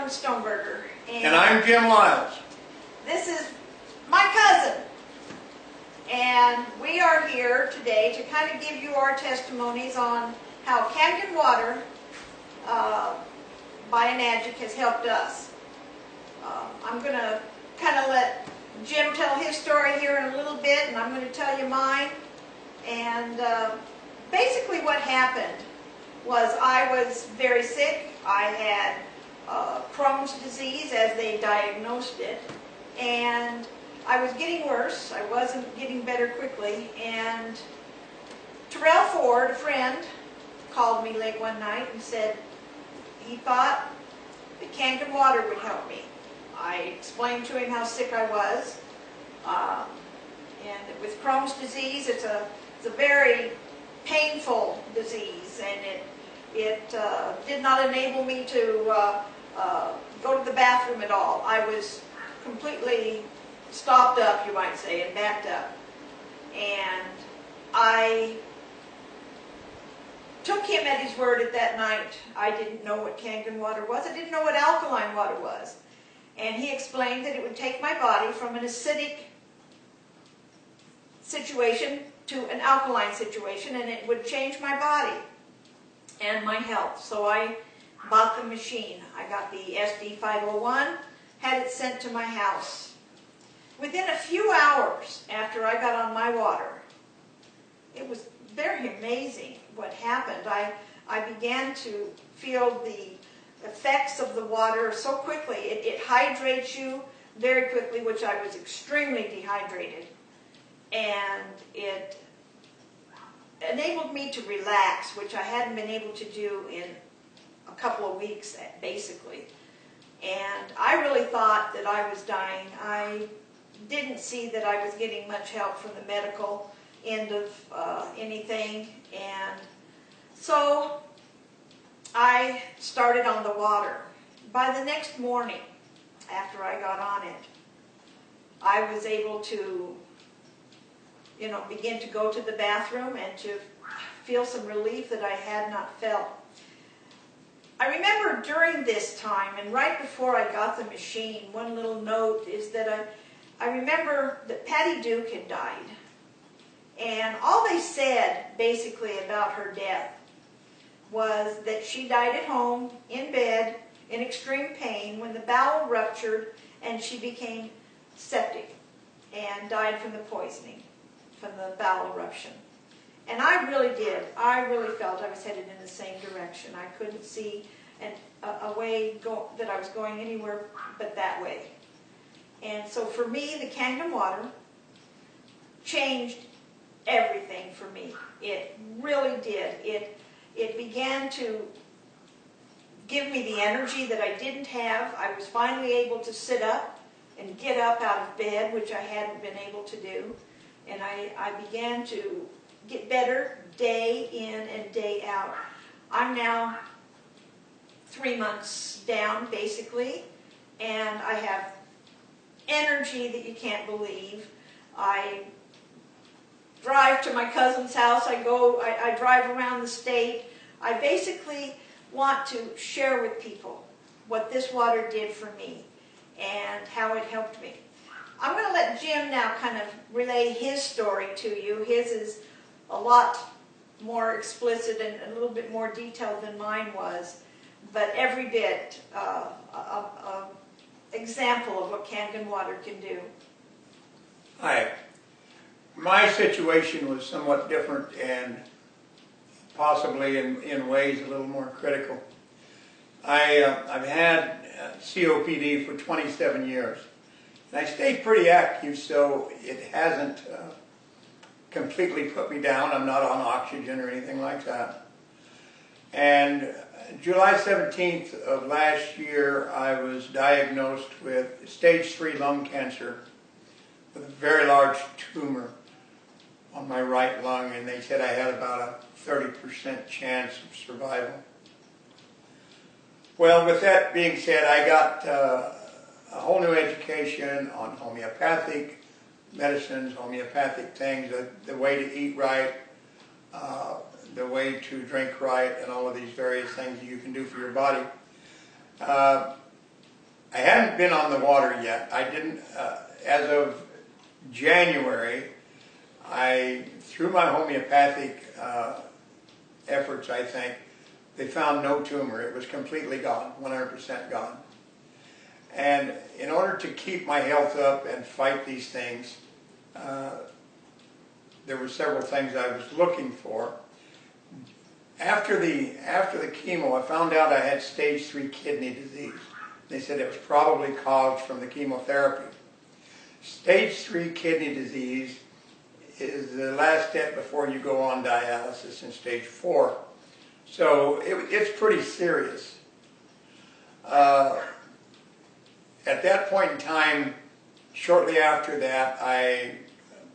Marilyn Stoneberger. And I'm Jim Lyles. This is my cousin. And we are here today to kind of give you our testimonies on how kangen water by enagic has helped us. I'm going to kind of let Jim tell his story here in a little bit, and I'm going to tell you mine. And basically what happened was I was very sick. I had Crohn's disease as they diagnosed it, and I was getting worse. I wasn't getting better quickly, and Terrell Ford, a friend, called me late one night and said he thought that kangen water would help me. I explained to him how sick I was, and with Crohn's disease, it's a very painful disease, and it did not enable me to go to the bathroom at all. I was completely stopped up, you might say, and backed up. And I took him at his word at that night. I didn't know what kangen water was. I didn't know what alkaline water was. And he explained that it would take my body from an acidic situation to an alkaline situation, and it would change my body and my health. So I bought the machine. I got the SD501, had it sent to my house. Within a few hours after I got on my water, it was very amazing what happened. I began to feel the effects of the water so quickly. It hydrates you very quickly, which I was extremely dehydrated. And it enabled me to relax, which I hadn't been able to do in a couple of weeks, basically. And I really thought that I was dying. I didn't see that I was getting much help from the medical end of anything. And so I started on the water. By the next morning, after I got on it, I was able to begin to go to the bathroom and to feel some relief that I had not felt. I remember during this time, and right before I got the machine, one little note is that I remember that Patty Duke had died. And all they said, basically, about her death was that she died at home, in bed, in extreme pain, when the bowel ruptured and she became septic and died from the poisoning, from the bowel eruption. And I really did. I really felt I was headed in the same direction. I couldn't see a way that I was going anywhere but that way. And so for me, the kangen water changed everything for me. It really did. It began to give me the energy that I didn't have. I was finally able to sit up and get up out of bed, which I hadn't been able to do. And I began to get better day in and day out. I'm now 3 months down, basically, and I have energy that you can't believe. I drive to my cousin's house. I drive around the state. I basically want to share with people what this water did for me and how it helped me. I'm going to let Jim now kind of relay his story to you. His is a lot more explicit and a little bit more detailed than mine was, but every bit an example of what kangen water can do. Hi. My situation was somewhat different and possibly in ways a little more critical. I've had COPD for 27 years. And I stayed pretty active, so it hasn't completely put me down. I'm not on oxygen or anything like that. And July 17th of last year, I was diagnosed with stage 3 lung cancer with a very large tumor on my right lung, and they said I had about a 30% chance of survival. Well, with that being said, I got a whole new education on homeopathic medicines, homeopathic things, the way to eat right, the way to drink right, and all of these various things that you can do for your body. I hadn't been on the water yet. I didn't, as of January, through my homeopathic efforts, I think, they found no tumor. It was completely gone, 100% gone. And in order to keep my health up and fight these things, there were several things I was looking for. After the chemo, I found out I had stage 3 kidney disease. They said it was probably caused from the chemotherapy. Stage 3 kidney disease is the last step before you go on dialysis in stage 4. So it's pretty serious. At that point in time, shortly after that, I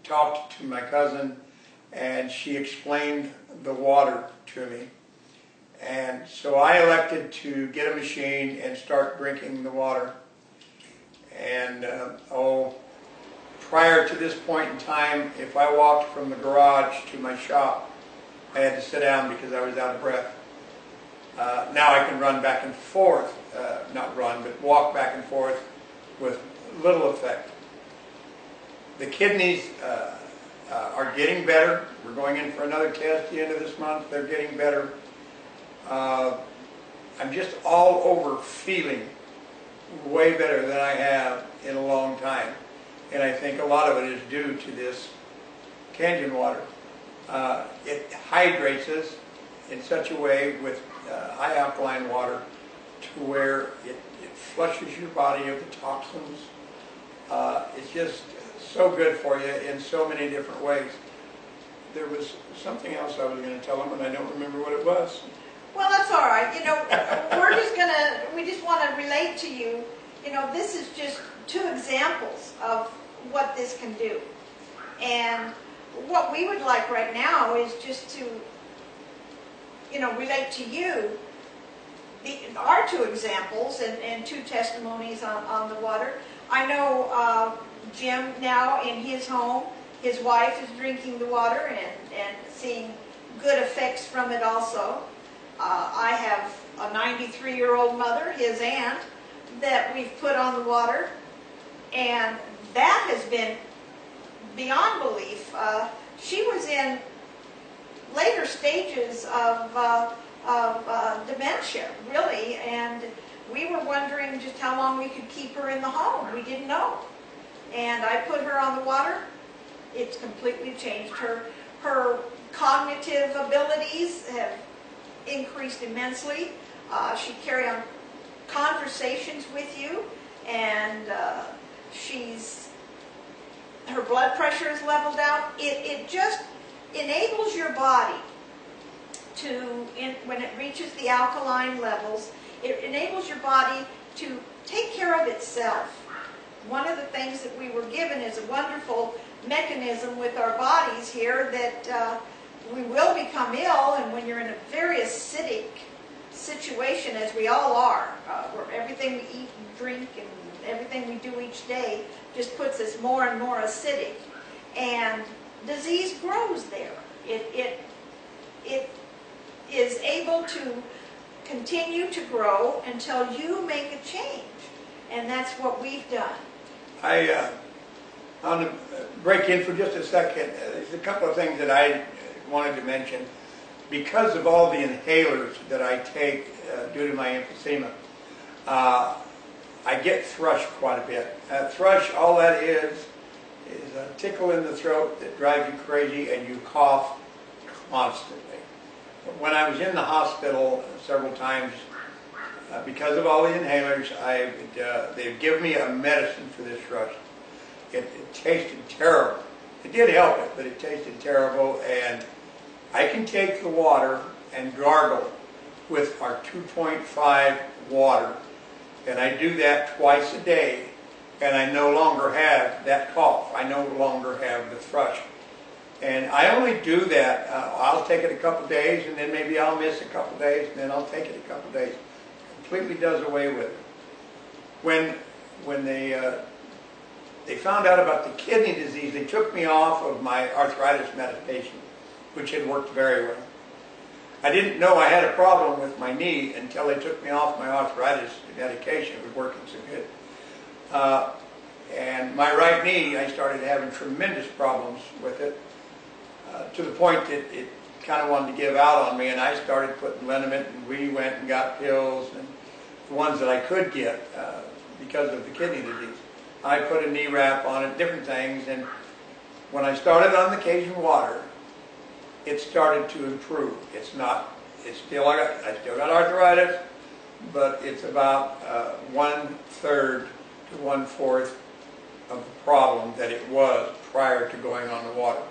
talked to my cousin and she explained the water to me. And so I elected to get a machine and start drinking the water. And prior to this point in time, if I walked from the garage to my shop, I had to sit down because I was out of breath. Now I can run back and forth, not run, but walk back and forth with little effect. The kidneys are getting better. We're going in for another test at the end of this month. They're getting better. I'm just all over feeling way better than I have in a long time. And I think a lot of it is due to this kangen water. It hydrates us in such a way with high alkaline water to where it flushes your body of the toxins. It's just so good for you in so many different ways. There was something else I was going to tell them, and I don't remember what it was. Well, that's all right. You know, we just want to relate to you. You know, this is just 2 examples of what this can do. And what we would like right now is just to, you know, relate to you our 2 examples and 2 testimonies on the water. I know Jim now in his home, his wife is drinking the water and seeing good effects from it also. I have a 93-year-old mother, his aunt, that we've put on the water, and that has been beyond belief. She was in later stages of dementia, really, and we were wondering just how long we could keep her in the home. We didn't know. And I put her on the water. It's completely changed her. Her cognitive abilities have increased immensely. She carry on conversations with you, and her blood pressure is leveled out. It just enables your body to, when it reaches the alkaline levels, it enables your body to take care of itself. One of the things that we were given is a wonderful mechanism with our bodies here that we will become ill, and when you're in a very acidic situation, as we all are, where everything we eat and drink and everything we do each day just puts us more and more acidic, and disease grows there. It is able to continue to grow until you make a change, and that's what we've done. I want to break in for just a second. There's a couple of things that I wanted to mention. Because of all the inhalers that I take due to my emphysema, I get thrush quite a bit. Thrush, all that is a tickle in the throat that drives you crazy and you cough constantly. When I was in the hospital several times, because of all the inhalers, they've given me a medicine for this thrush. It tasted terrible. It did help it, but it tasted terrible, and I can take the water and gargle with our 2.5 water, and I do that twice a day, and I no longer have that cough. I no longer have the thrush. And I only do that, I'll take it a couple days, and then maybe I'll miss a couple days, and then I'll take it a couple days. Completely does away with it. When they found out about the kidney disease, they took me off of my arthritis medication, which had worked very well. I didn't know I had a problem with my knee until they took me off my arthritis medication. It was working so good. And my right knee, I started having tremendous problems with it, to the point that it kind of wanted to give out on me, and I started putting liniment, and we went and got pills, and the ones that I could get because of the kidney disease. I put a knee wrap on it, different things, and when I started on the Cajun water, it started to improve. I still got arthritis, but it's about 1/3 to 1/4 of the problem that it was prior to going on the water.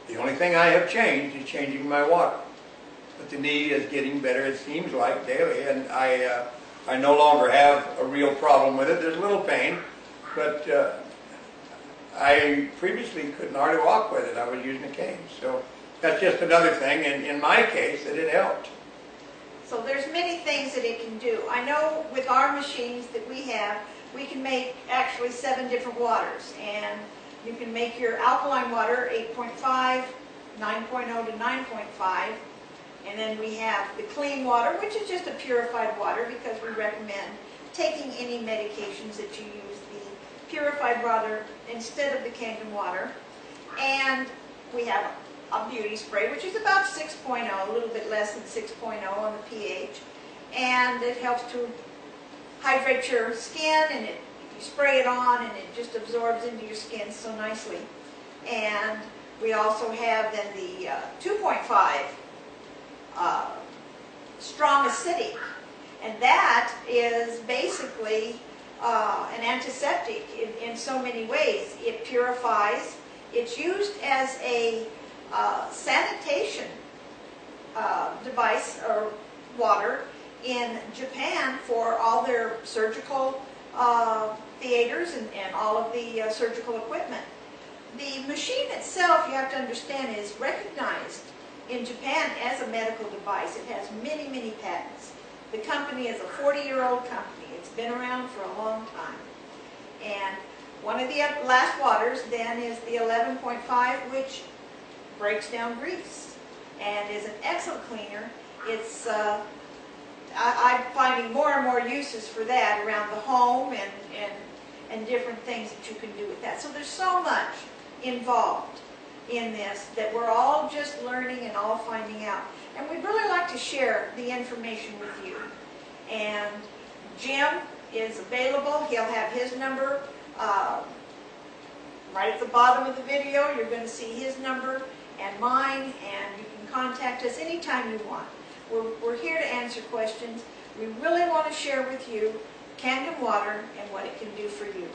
The only thing I have changed is changing my water. But the knee is getting better, it seems like, daily, and I no longer have a real problem with it. There's a little pain, but I previously couldn't hardly walk with it. I was using a cane. So that's just another thing, and in my case, that it helped. So there's many things that it can do. I know with our machines that we have, we can make actually 7 different waters, and you can make your alkaline water 8.5, 9.0 to 9.5, and then we have the clean water, which is just a purified water, because we recommend taking any medications that you use the purified water instead of the kangen water. And we have a beauty spray, which is about 6.0, a little bit less than 6.0 on the pH, and it helps to hydrate your skin, and you spray it on and it just absorbs into your skin so nicely. And we also have then the 2.5 strong acidic, and that is basically an antiseptic in so many ways. It purifies. It's used as a sanitation device or water in Japan for all their surgical theaters and all of the surgical equipment. The machine itself, you have to understand, is recognized in Japan as a medical device. It has many, many patents. The company is a 40-year-old company. It's been around for a long time. And one of the last waters then is the 11.5, which breaks down grease and is an excellent cleaner. It's I'm finding more and more uses for that around the home and different things that you can do with that. So there's so much involved in this that we're all just learning and all finding out. And we'd really like to share the information with you. And Jim is available. He'll have his number right at the bottom of the video. You're going to see his number and mine, and you can contact us anytime you want. We're here to answer questions. We really want to share with you kangen water and what it can do for you.